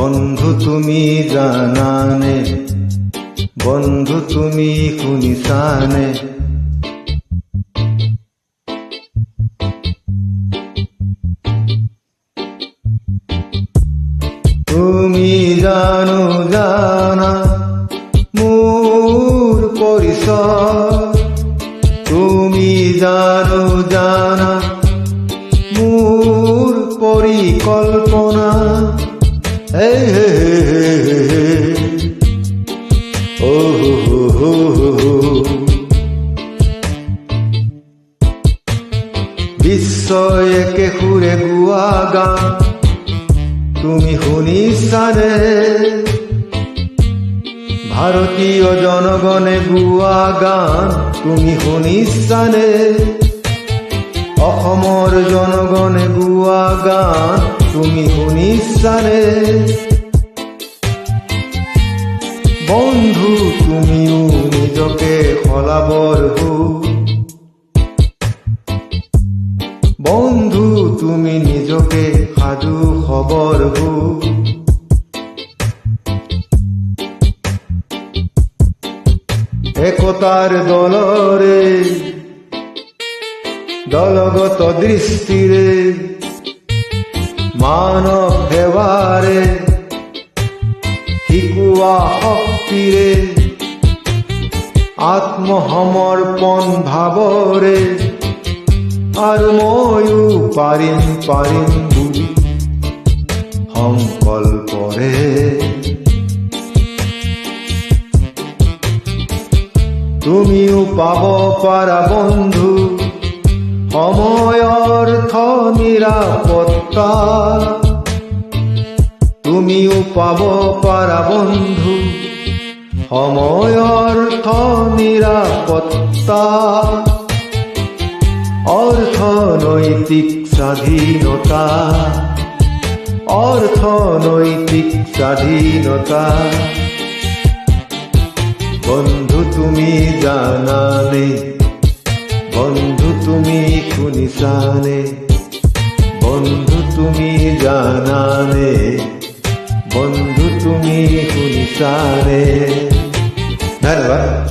বন্ধু তুমি জানানে, বন্ধু তুমি শুনিছানে? তুমি জানো জানা মোৰ পৰিচয়, তুমি জানো জানা মোৰ পৰিকল্পনা। বিশ্বই একে সুৰে গোৱা গান তুমি শুনিছানে? ভাৰতীয় জনগণে গোৱা গান তুমি শুনিছানে? অসমৰ জনগণে গোৱা গান তুমি শুনিছানে? বন্ধু তুমিও নিজকে সলাবৰ হো, বন্ধু তুমি নিজকে সাজু খবৰ হো। একতাৰ দলৰে দলগত দৃষ্টিৰে মানৱ সেৱাৰে শিকোৱা শক্তিৰে আত্মসমৰ্পণ ভাৱৰে আৰু ময়ো পাৰিম পাৰিম বুলি সংকল্পৰে তুমিও পাব পাৰা বন্ধু সময়ৰ নিৰাপত্তা। তুমিও পাব পাৰা বন্ধু সময়ৰ নিৰাপত্তা। অৰ্থনৈতিক স্বাধীনতা, অৰ্থনৈতিক স্বাধীনতা। বন্ধু তুমি জানানে, বন্ধু তুমি শুনিছানে? বন্ধু তুমি জানানে, বন্ধু তুমি শুনিছানে? ধন্যবাদ।